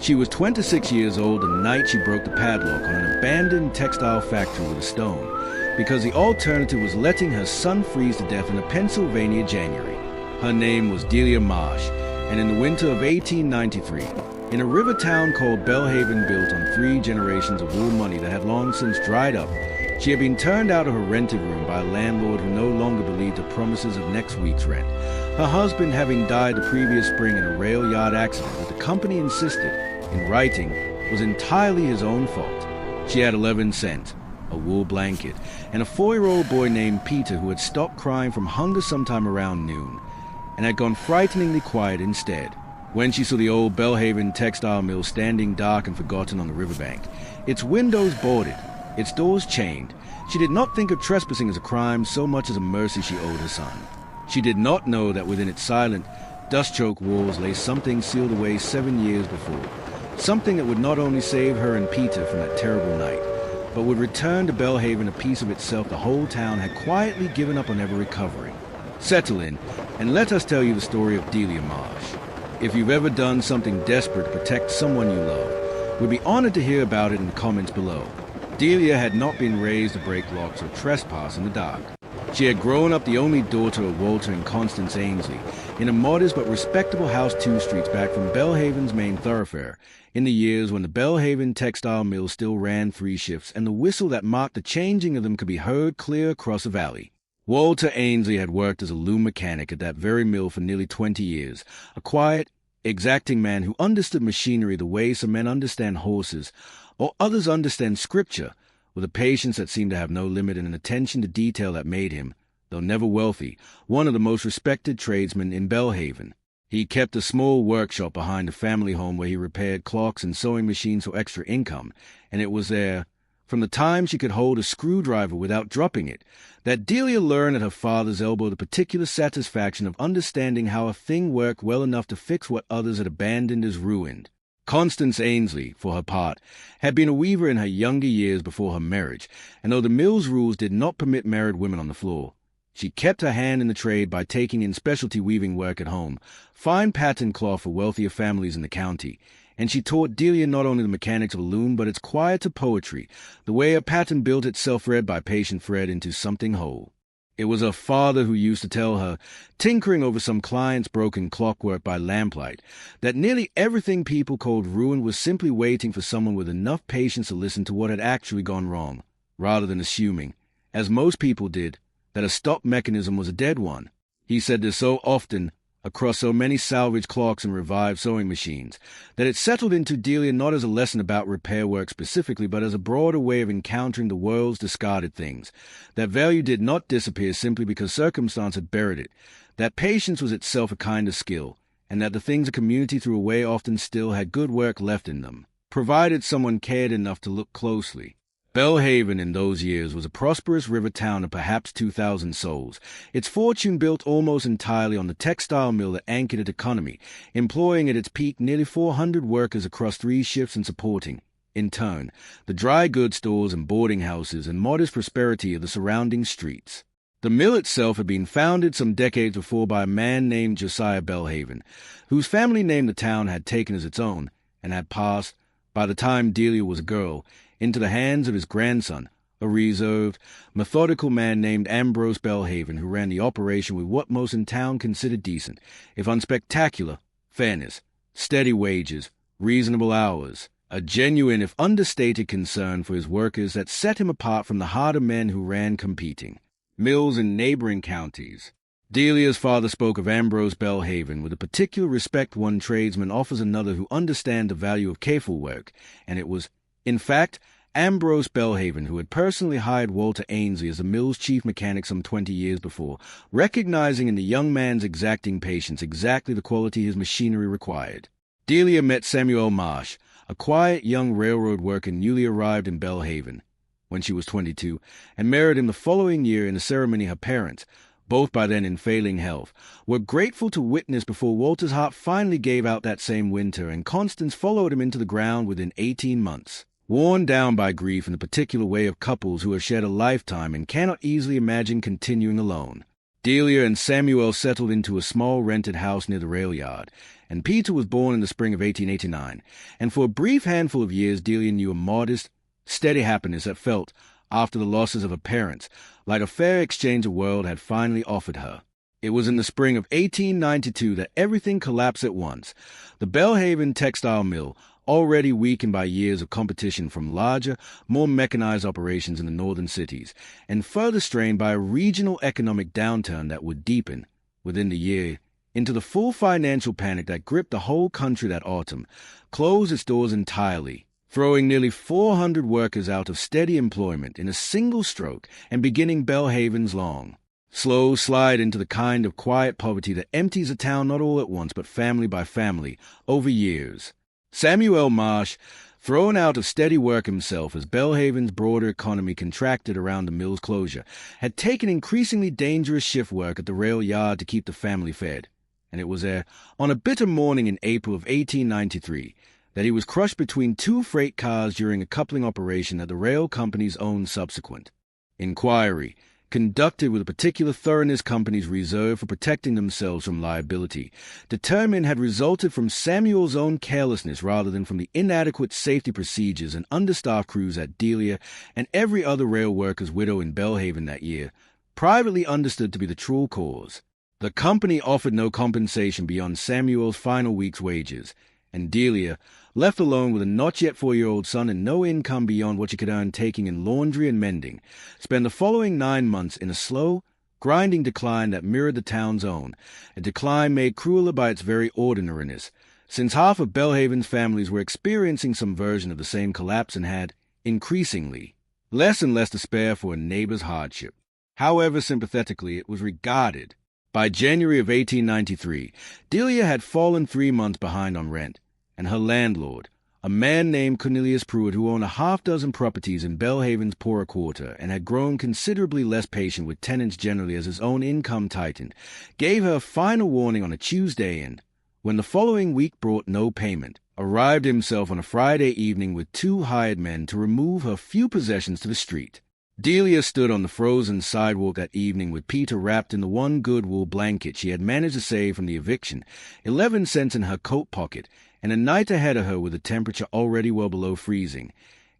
She was 26 years old the night she broke the padlock on an abandoned textile factory with a stone, because the alternative was letting her son freeze to death in a Pennsylvania January. Her name was Delia Marsh, and in the winter of 1893, in a river town called Belhaven, built on 3 generations of wool money that had long since dried up, she had been turned out of her rented room by a landlord who no longer believed her promises of next week's rent. Her husband having died the previous spring in a rail yard accident that the company insisted, in writing, was entirely his own fault. She had 11 cents, a wool blanket, and a 4-year-old boy named Peter who had stopped crying from hunger sometime around noon, and had gone frighteningly quiet instead. When she saw the old Belhaven textile mill standing dark and forgotten on the riverbank, its windows boarded, its doors chained, she did not think of trespassing as a crime so much as a mercy she owed her son. She did not know that within its silent, dust-choked walls lay something sealed away 7 years before, something that would not only save her and Peter from that terrible night, but would return to Belhaven a piece of itself the whole town had quietly given up on ever recovering. Settle in, and let us tell you the story of Delia Marsh. If you've ever done something desperate to protect someone you love, we'd be honored to hear about it in the comments below. Delia had not been raised to break locks or trespass in the dark. She had grown up the only daughter of Walter and Constance Ainsley in a modest but respectable house 2 streets back from Belhaven's main thoroughfare, in the years when the Belhaven textile mill still ran 3 shifts and the whistle that marked the changing of them could be heard clear across a valley. Walter Ainsley had worked as a loom mechanic at that very mill for nearly 20 years, a quiet, exacting man who understood machinery the way some men understand horses, or others understand scripture, with a patience that seemed to have no limit and an attention to detail that made him, though never wealthy, one of the most respected tradesmen in Belhaven. He kept a small workshop behind the family home where he repaired clocks and sewing machines for extra income, and it was there, from the time she could hold a screwdriver without dropping it, that Delia learned at her father's elbow the particular satisfaction of understanding how a thing worked well enough to fix what others had abandoned as ruined. Constance Ainsley, for her part, had been a weaver in her younger years before her marriage, and though the mill's rules did not permit married women on the floor, she kept her hand in the trade by taking in specialty weaving work at home, fine pattern cloth for wealthier families in the county, and she taught Delia not only the mechanics of a loom but its quieter poetry, the way a pattern built itself read by patient thread into something whole. It was her father who used to tell her, tinkering over some client's broken clockwork by lamplight, that nearly everything people called ruin was simply waiting for someone with enough patience to listen to what had actually gone wrong, rather than assuming, as most people did, that a stop mechanism was a dead one. He said this so often, across so many salvaged clocks and revived sewing machines, that it settled into Delia not as a lesson about repair work specifically, but as a broader way of encountering the world's discarded things, that value did not disappear simply because circumstance had buried it, that patience was itself a kind of skill, and that the things a community threw away often still had good work left in them, provided someone cared enough to look closely. Belhaven in those years was a prosperous river town of perhaps 2,000 souls, its fortune built almost entirely on the textile mill that anchored its economy, employing at its peak nearly 400 workers across 3 shifts and supporting, in turn, the dry goods stores and boarding houses and modest prosperity of the surrounding streets. The mill itself had been founded some decades before by a man named Josiah Belhaven, whose family name the town had taken as its own, and had passed, by the time Delia was a girl, into the hands of his grandson, a reserved, methodical man named Ambrose Belhaven, who ran the operation with what most in town considered decent, if unspectacular, fairness, steady wages, reasonable hours, a genuine if understated concern for his workers that set him apart from the harder men who ran competing mills in neighboring counties. Delia's father spoke of Ambrose Belhaven with the particular respect one tradesman offers another who understands the value of careful work, and it was, in fact, Ambrose Belhaven who had personally hired Walter Ainsley as the mill's chief mechanic some 20 years before, recognizing in the young man's exacting patience exactly the quality his machinery required. Delia met Samuel Marsh, a quiet young railroad worker newly arrived in Belhaven, when she was 22, and married him the following year in a ceremony her parents, both by then in failing health, were grateful to witness before Walter's heart finally gave out that same winter, and Constance followed him into the ground within 18 months. Worn down by grief in the particular way of couples who have shared a lifetime and cannot easily imagine continuing alone, Delia and Samuel settled into a small rented house near the rail yard, and Peter was born in the spring of 1889, and for a brief handful of years Delia knew a modest, steady happiness that felt, after the losses of her parents, like a fair exchange the world had finally offered her. It was in the spring of 1892 that everything collapsed at once. The Belhaven textile mill, already weakened by years of competition from larger, more mechanized operations in the northern cities, and further strained by a regional economic downturn that would deepen, within the year, into the full financial panic that gripped the whole country that autumn, closed its doors entirely, throwing nearly 400 workers out of steady employment in a single stroke and beginning Belhaven's long, slow slide into the kind of quiet poverty that empties a town not all at once but family by family, over years. Samuel Marsh, thrown out of steady work himself as Belhaven's broader economy contracted around the mill's closure, had taken increasingly dangerous shift work at the rail yard to keep the family fed. And it was there, on a bitter morning in April of 1893, that he was crushed between two freight cars during a coupling operation at the rail company's own subsequent inquiry, conducted with a particular thoroughness companies reserved for protecting themselves from liability, determined had resulted from Samuel's own carelessness rather than from the inadequate safety procedures and understaffed crews at Delia and every other rail worker's widow in Belhaven that year, privately understood to be the true cause. The company offered no compensation beyond Samuel's final week's wages, and Delia, left alone with a not-yet 4-year-old son and no income beyond what she could earn taking in laundry and mending, spent the following 9 months in a slow, grinding decline that mirrored the town's own, a decline made crueler by its very ordinariness, since half of Belhaven's families were experiencing some version of the same collapse and had, increasingly, less and less to spare for a neighbor's hardship. However sympathetically it was regarded, by January of 1893, Delia had fallen 3 months behind on rent, and her landlord, a man named Cornelius Pruitt who owned a half-dozen properties in Belhaven's poorer quarter and had grown considerably less patient with tenants generally as his own income tightened, gave her a final warning on a Tuesday and, when the following week brought no payment, arrived himself on a Friday evening with 2 hired men to remove her few possessions to the street. Delia stood on the frozen sidewalk that evening with Peter wrapped in the one good wool blanket she had managed to save from the eviction, 11 cents in her coat pocket, and a night ahead of her with a temperature already well below freezing,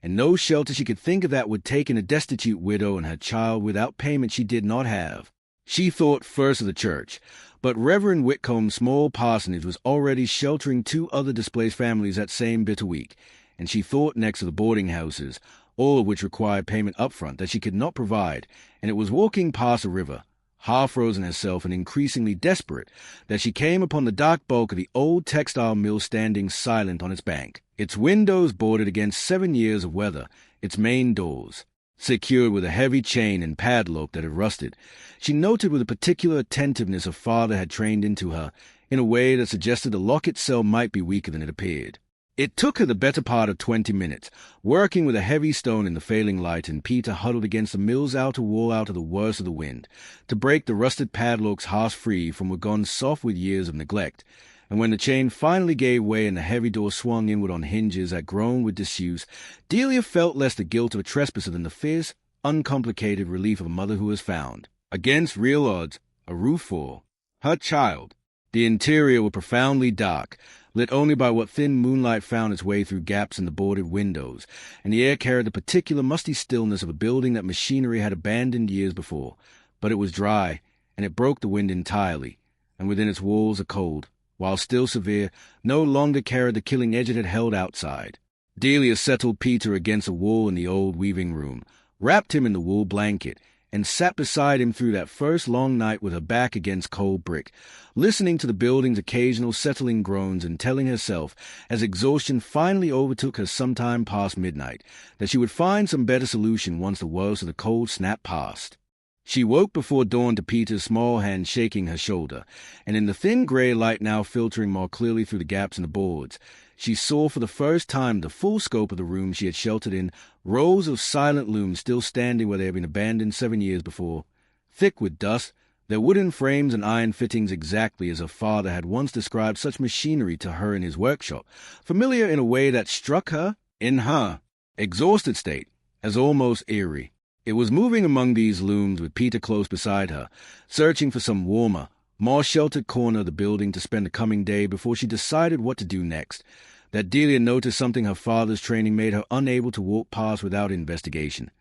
and no shelter she could think of that would take in a destitute widow and her child without payment she did not have. She thought first of the church, but Reverend Whitcomb's small parsonage was already sheltering 2 other displaced families that same bitter week, and she thought next of the boarding houses, all of which required payment up front that she could not provide, and it was walking past a river, half-frozen herself and increasingly desperate, that she came upon the dark bulk of the old textile mill standing silent on its bank, its windows boarded against 7 years of weather, its main doors secured with a heavy chain and padlock that had rusted. She noted with a particular attentiveness her father had trained into her, in a way that suggested the lock itself might be weaker than it appeared. It took her the better part of 20 minutes, working with a heavy stone in the failing light and Peter huddled against the mill's outer wall out of the worst of the wind, to break the rusted padlocks half free from were gone soft with years of neglect, and when the chain finally gave way and the heavy door swung inward on hinges that groaned with disuse, Delia felt less the guilt of a trespasser than the fierce, uncomplicated relief of a mother who has found, against real odds, a roof for her child. The interior was profoundly dark, lit only by what thin moonlight found its way through gaps in the boarded windows, and the air carried the particular musty stillness of a building that machinery had abandoned years before. But it was dry, and it broke the wind entirely, and within its walls a cold, while still severe, no longer carried the killing edge it had held outside. Delia settled Peter against a wall in the old weaving room, wrapped him in the wool blanket, and sat beside him through that first long night with her back against cold brick, listening to the building's occasional settling groans and telling herself, as exhaustion finally overtook her sometime past midnight, that she would find some better solution once the worst of the cold snap passed. She woke before dawn to Peter's small hand shaking her shoulder, and in the thin gray light now filtering more clearly through the gaps in the boards, she saw for the first time the full scope of the room she had sheltered in, rows of silent looms still standing where they had been abandoned 7 years before, thick with dust, their wooden frames and iron fittings exactly as her father had once described such machinery to her in his workshop, familiar in a way that struck her, in her exhausted state, as almost eerie. It was moving among these looms with Peter close beside her, searching for some warmer, more sheltered corner of the building to spend the coming day before she decided what to do next. That Delia noticed something her father's training made her unable to walk past without investigation.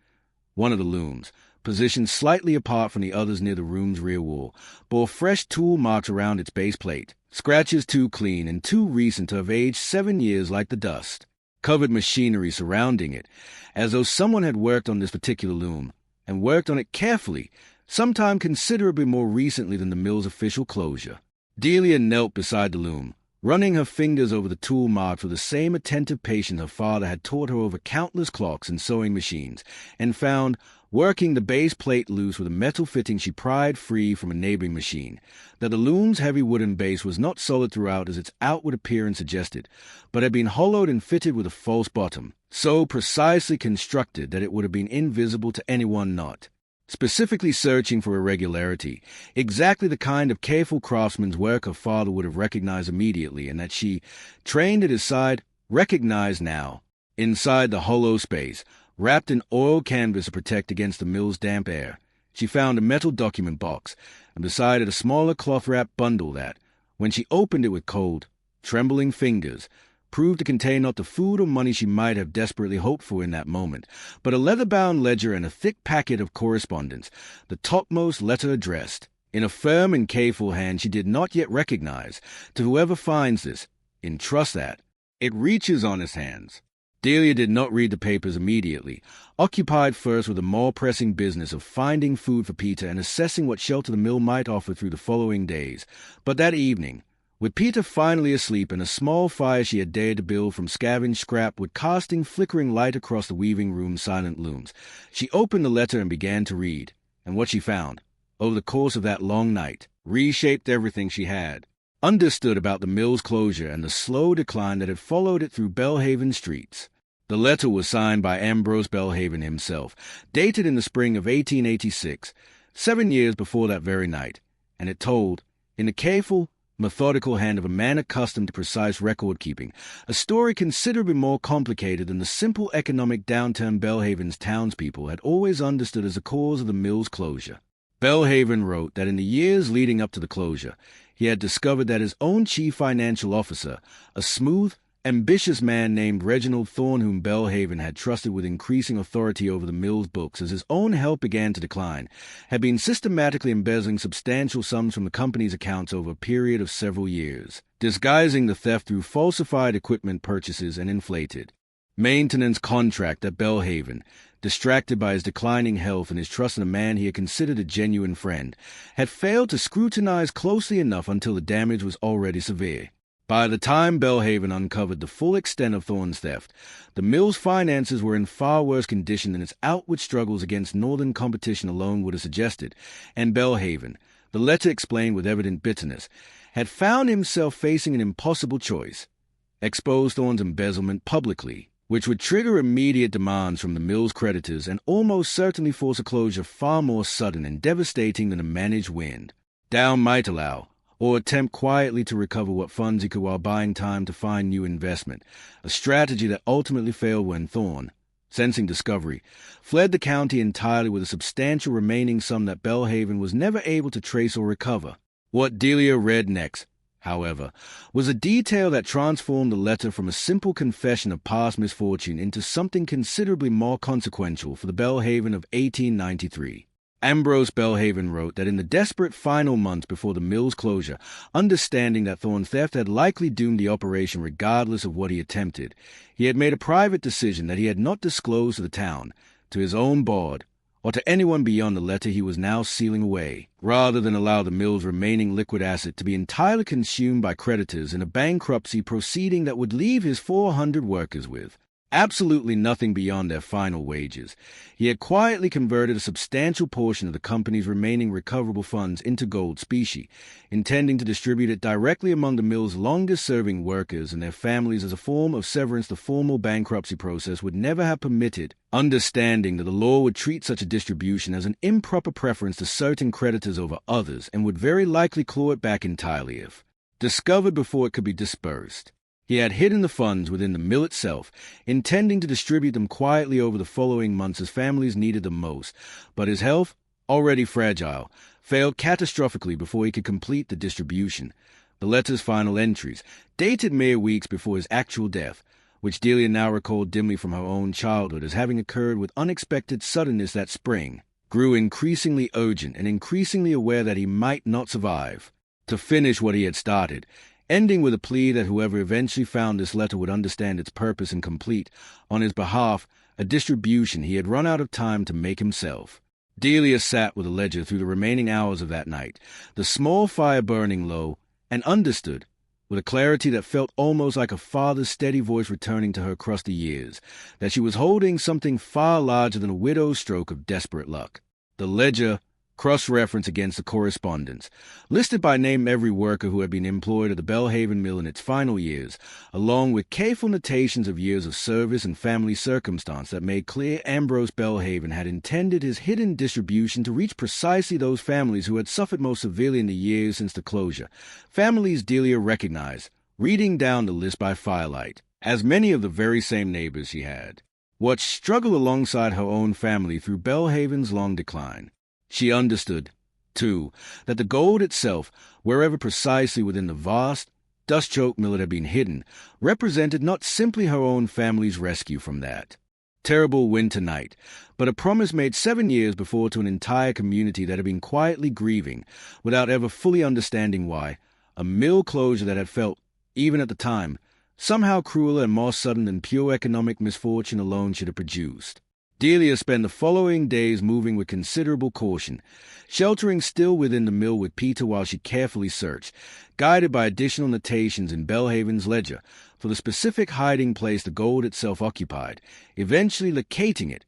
One of the looms, positioned slightly apart from the others near the room's rear wall, bore fresh tool marks around its base plate, scratches too clean and too recent to have aged 7 years like the dust. Covered machinery surrounding it, as though someone had worked on this particular loom, and worked on it carefully, sometime considerably more recently than the mill's official closure. Delia knelt beside the loom, running her fingers over the tool marks with the same attentive patience her father had taught her over countless clocks and sewing machines, and found, working the base plate loose with a metal fitting she pried free from a neighboring machine, that the loom's heavy wooden base was not solid throughout as its outward appearance suggested, but had been hollowed and fitted with a false bottom, so precisely constructed that it would have been invisible to anyone not specifically searching for irregularity, exactly the kind of careful craftsman's work her father would have recognized immediately, and that she, trained at his side, recognized now. Inside the hollow space, wrapped in oil canvas to protect against the mill's damp air, she found a metal document box, and beside it a smaller cloth-wrapped bundle that, when she opened it with cold, trembling fingers, proved to contain not the food or money she might have desperately hoped for in that moment, but a leather-bound ledger and a thick packet of correspondence, the topmost letter addressed, in a firm and careful hand she did not yet recognize, to whoever finds this, entrust that it reaches on his hands. Delia did not read the papers immediately, occupied first with the more pressing business of finding food for Peter and assessing what shelter the mill might offer through the following days. But that evening, with Peter finally asleep and a small fire she had dared to build from scavenged scrap wood casting flickering light across the weaving room's silent looms, she opened the letter and began to read, and what she found, over the course of that long night, reshaped everything she had understood about the mill's closure and the slow decline that had followed it through Belhaven streets. The letter was signed by Ambrose Belhaven himself, dated in the spring of 1886, 7 years before that very night, and it told, in the careful, methodical hand of a man accustomed to precise record-keeping, a story considerably more complicated than the simple economic downturn Belhaven's townspeople had always understood as the cause of the mill's closure. Belhaven wrote that in the years leading up to the closure, he had discovered that his own chief financial officer, a smooth, ambitious man named Reginald Thorne, whom Belhaven had trusted with increasing authority over the mill's books as his own health began to decline, had been systematically embezzling substantial sums from the company's accounts over a period of several years, disguising the theft through falsified equipment purchases and inflated maintenance contract that Belhaven, distracted by his declining health and his trust in a man he had considered a genuine friend, had failed to scrutinize closely enough until the damage was already severe. By the time Belhaven uncovered the full extent of Thorne's theft, the mill's finances were in far worse condition than its outward struggles against northern competition alone would have suggested, and Belhaven, the letter explained with evident bitterness, had found himself facing an impossible choice: expose Thorne's embezzlement publicly, which would trigger immediate demands from the mill's creditors and almost certainly force a closure far more sudden and devastating than a managed wind. Down might allow, or attempt quietly to recover what funds he could while buying time to find new investment, a strategy that ultimately failed when Thorne, sensing discovery, fled the county entirely with a substantial remaining sum that Belhaven was never able to trace or recover. What Delia read next, however, was a detail that transformed the letter from a simple confession of past misfortune into something considerably more consequential for the Belhaven of 1893. Ambrose Belhaven wrote that in the desperate final months before the mill's closure, understanding that Thorne's theft had likely doomed the operation regardless of what he attempted, he had made a private decision that he had not disclosed to the town, to his own board, or to anyone beyond the letter he was now sealing away, rather than allow the mill's remaining liquid asset to be entirely consumed by creditors in a bankruptcy proceeding that would leave his 400 workers with absolutely nothing beyond their final wages. He had quietly converted a substantial portion of the company's remaining recoverable funds into gold specie, intending to distribute it directly among the mill's longest-serving workers and their families as a form of severance the formal bankruptcy process would never have permitted, understanding that the law would treat such a distribution as an improper preference to certain creditors over others and would very likely claw it back entirely if discovered before it could be dispersed. He had hidden the funds within the mill itself, intending to distribute them quietly over the following months as families needed them most, but his health, already fragile, failed catastrophically before he could complete the distribution. The letter's final entries, dated mere weeks before his actual death, which Delia now recalled dimly from her own childhood as having occurred with unexpected suddenness that spring, grew increasingly urgent and increasingly aware that he might not survive to finish what he had started, ending with a plea that whoever eventually found this letter would understand its purpose and complete, on his behalf, a distribution he had run out of time to make himself. Delia sat with the ledger through the remaining hours of that night, the small fire burning low, and understood, with a clarity that felt almost like a father's steady voice returning to her across the years, that she was holding something far larger than a widow's stroke of desperate luck. The ledger, cross-reference against the correspondence, listed by name every worker who had been employed at the Belhaven mill in its final years, along with careful notations of years of service and family circumstance that made clear Ambrose Belhaven had intended his hidden distribution to reach precisely those families who had suffered most severely in the years since the closure, families Delia recognized, reading down the list by firelight, as many of the very same neighbors she had watched struggle alongside her own family through Belhaven's long decline. She understood, too, that the gold itself, wherever precisely within the vast, dust-choked mill it had been hidden, represented not simply her own family's rescue from that terrible winter night, but a promise made 7 years before to an entire community that had been quietly grieving, without ever fully understanding why, a mill closure that had felt, even at the time, somehow crueler and more sudden than pure economic misfortune alone should have produced. Delia spent the following days moving with considerable caution, sheltering still within the mill with Peter while she carefully searched, guided by additional notations in Belhaven's ledger, for the specific hiding place the gold itself occupied, eventually locating it,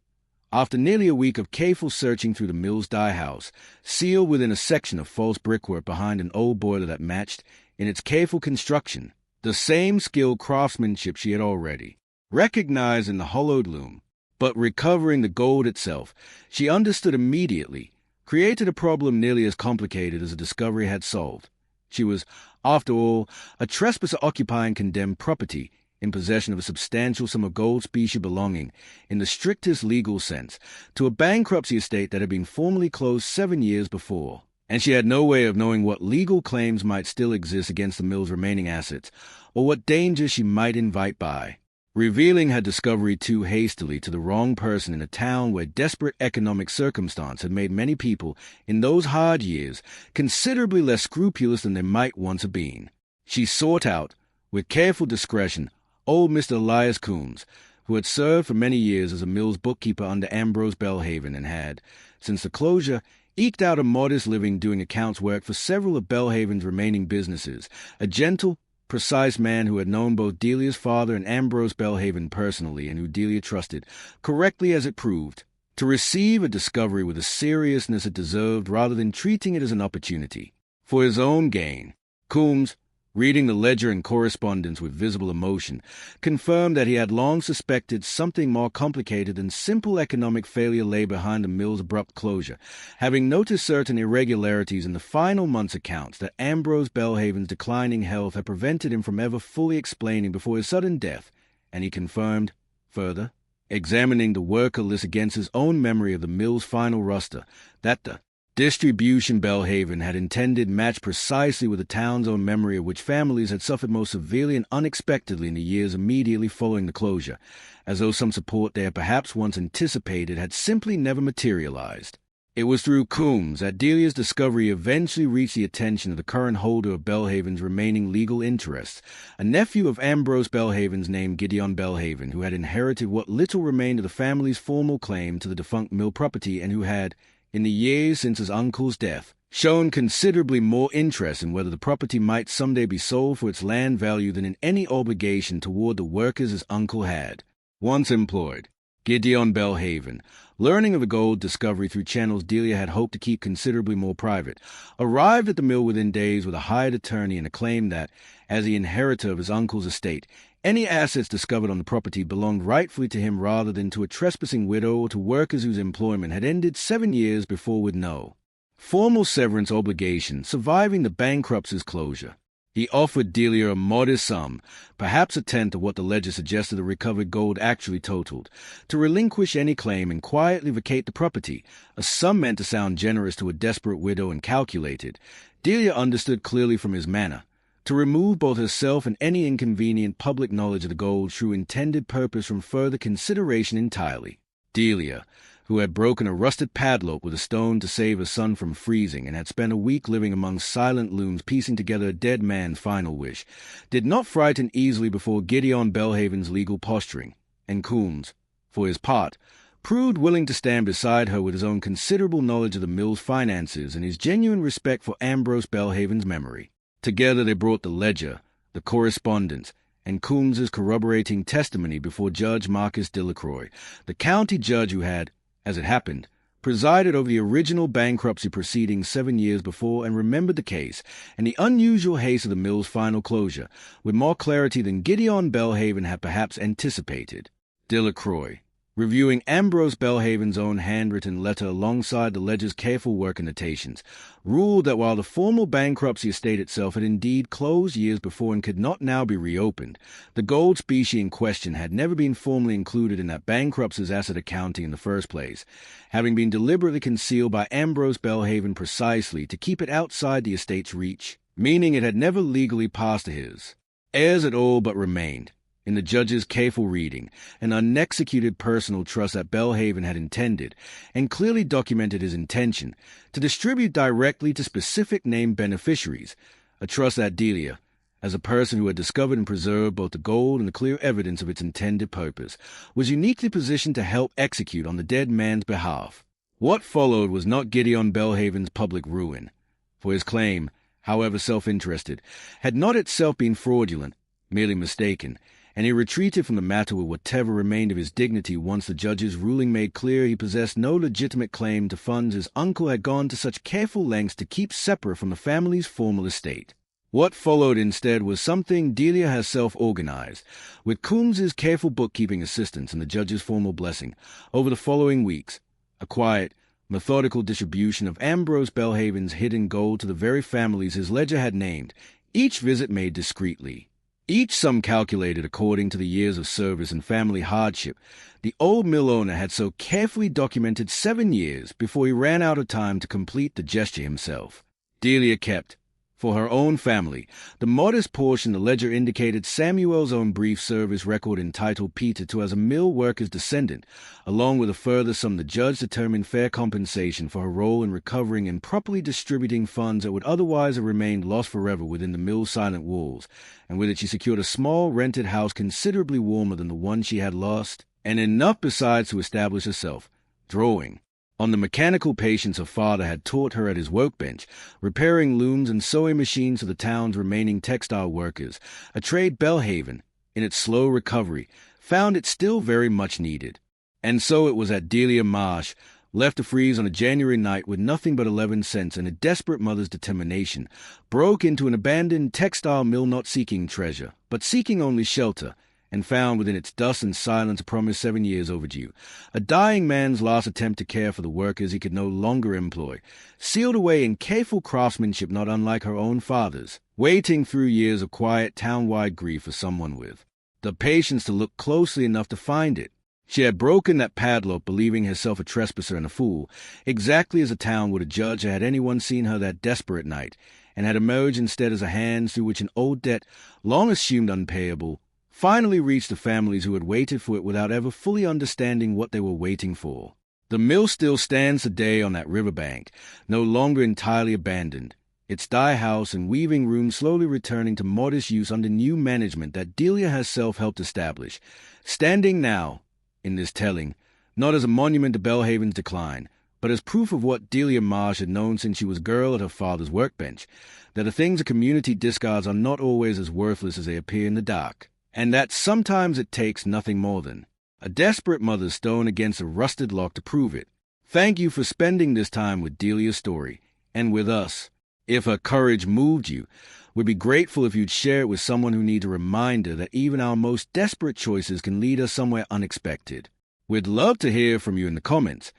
after nearly a week of careful searching through the mill's dye house, sealed within a section of false brickwork behind an old boiler that matched, in its careful construction, the same skilled craftsmanship she had already recognized in the hollowed loom. But recovering the gold itself, she understood immediately, created a problem nearly as complicated as the discovery had solved. She was, after all, a trespasser occupying condemned property, in possession of a substantial sum of gold specie belonging, in the strictest legal sense, to a bankruptcy estate that had been formally closed 7 years before. And she had no way of knowing what legal claims might still exist against the mill's remaining assets, or what dangers she might invite by revealing her discovery too hastily to the wrong person in a town where desperate economic circumstance had made many people, in those hard years, considerably less scrupulous than they might once have been. She sought out, with careful discretion, old Mr. Elias Coombs, who had served for many years as a mill's bookkeeper under Ambrose Belhaven and had, since the closure, eked out a modest living doing accounts work for several of Belhaven's remaining businesses, a gentle, precise man who had known both Delia's father and Ambrose Belhaven personally and who Delia trusted, correctly as it proved, to receive a discovery with the seriousness it deserved rather than treating it as an opportunity for his own gain. Coombs, reading the ledger and correspondence with visible emotion, confirmed that he had long suspected something more complicated than simple economic failure lay behind the mill's abrupt closure, having noticed certain irregularities in the final month's accounts that Ambrose Belhaven's declining health had prevented him from ever fully explaining before his sudden death, and he confirmed, further, examining the worker list against his own memory of the mill's final roster, that the distribution Belhaven had intended matched precisely with the town's own memory of which families had suffered most severely and unexpectedly in the years immediately following the closure, as though some support they had perhaps once anticipated had simply never materialized. It was through Coombs that Delia's discovery eventually reached the attention of the current holder of Belhaven's remaining legal interests, a nephew of Ambrose Belhaven's named Gideon Belhaven, who had inherited what little remained of the family's formal claim to the defunct mill property and who had, in the years since his uncle's death, shown considerably more interest in whether the property might someday be sold for its land value than in any obligation toward the workers his uncle had once employed. Gideon Belhaven, learning of the gold discovery through channels Delia had hoped to keep considerably more private, arrived at the mill within days with a hired attorney and a claim that, as the inheritor of his uncle's estate, any assets discovered on the property belonged rightfully to him rather than to a trespassing widow or to workers whose employment had ended 7 years before with no formal severance obligation surviving the bankruptcy's closure. He offered Delia a modest sum, perhaps a tenth of what the ledger suggested the recovered gold actually totaled, to relinquish any claim and quietly vacate the property, a sum meant to sound generous to a desperate widow and calculated, Delia understood clearly from his manner, to remove both herself and any inconvenient public knowledge of the gold's true intended purpose from further consideration entirely. Delia, who had broken a rusted padlock with a stone to save her son from freezing and had spent a week living among silent looms piecing together a dead man's final wish, did not frighten easily before Gideon Belhaven's legal posturing, and Coombs, for his part, proved willing to stand beside her with his own considerable knowledge of the mill's finances and his genuine respect for Ambrose Belhaven's memory. Together they brought the ledger, the correspondence, and Coombs's corroborating testimony before Judge Marcus Delacroix, the county judge who had, as it happened, presided over the original bankruptcy proceedings 7 years before and remembered the case and the unusual haste of the mill's final closure with more clarity than Gideon Belhaven had perhaps anticipated. Delacroix, reviewing Ambrose Belhaven's own handwritten letter alongside the ledger's careful work annotations, ruled that while the formal bankruptcy estate itself had indeed closed years before and could not now be reopened, the gold specie in question had never been formally included in that bankruptcy's asset accounting in the first place, having been deliberately concealed by Ambrose Belhaven precisely to keep it outside the estate's reach, meaning it had never legally passed to his heirs at all but remained, in the judge's careful reading, an unexecuted personal trust that Belhaven had intended, and clearly documented his intention, to distribute directly to specific named beneficiaries, a trust that Delia, as a person who had discovered and preserved both the gold and the clear evidence of its intended purpose, was uniquely positioned to help execute on the dead man's behalf. What followed was not Gideon Belhaven's public ruin, for his claim, however self-interested, had not itself been fraudulent, merely mistaken, and he retreated from the matter with whatever remained of his dignity once the judge's ruling made clear he possessed no legitimate claim to funds his uncle had gone to such careful lengths to keep separate from the family's formal estate. What followed instead was something Delia herself organized, with Coombs's careful bookkeeping assistance and the judge's formal blessing, over the following weeks, a quiet, methodical distribution of Ambrose Belhaven's hidden gold to the very families his ledger had named, each visit made discreetly. Each sum calculated according to the years of service and family hardship, the old mill owner had so carefully documented 7 years before he ran out of time to complete the gesture himself. Delia kept, for her own family, the modest portion the ledger indicated Samuel's own brief service record entitled Peter to as a mill worker's descendant, along with a further sum the judge determined fair compensation for her role in recovering and properly distributing funds that would otherwise have remained lost forever within the mill's silent walls, and with it she secured a small rented house considerably warmer than the one she had lost, and enough besides to establish herself, drawing on the mechanical patience her father had taught her at his workbench, repairing looms and sewing machines for the town's remaining textile workers, a trade Belhaven, in its slow recovery, found it still very much needed. And so it was that Delia Marsh, left to freeze on a January night with nothing but 11 cents and a desperate mother's determination, broke into an abandoned textile mill not seeking treasure, but seeking only shelter, and found within its dust and silence a promise 7 years overdue, a dying man's last attempt to care for the workers he could no longer employ, sealed away in careful craftsmanship not unlike her own father's, waiting through years of quiet town-wide grief for someone with the patience to look closely enough to find it. She had broken that padlock believing herself a trespasser and a fool, exactly as the town would have judged had anyone seen her that desperate night, and had emerged instead as a hand through which an old debt, long assumed unpayable, finally reached the families who had waited for it without ever fully understanding what they were waiting for. The mill still stands today on that riverbank, no longer entirely abandoned, its dye house and weaving room slowly returning to modest use under new management that Delia herself helped establish, standing now, in this telling, not as a monument to Belhaven's decline, but as proof of what Delia Marsh had known since she was a girl at her father's workbench, that the things a community discards are not always as worthless as they appear in the dark, and that sometimes it takes nothing more than a desperate mother's stone against a rusted lock to prove it. Thank you for spending this time with Delia's story, and with us. If her courage moved you, we'd be grateful if you'd share it with someone who needs a reminder that even our most desperate choices can lead us somewhere unexpected. We'd love to hear from you in the comments.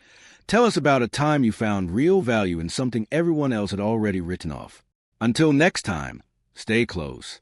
Tell us about a time you found real value in something everyone else had already written off. Until next time, Stay close.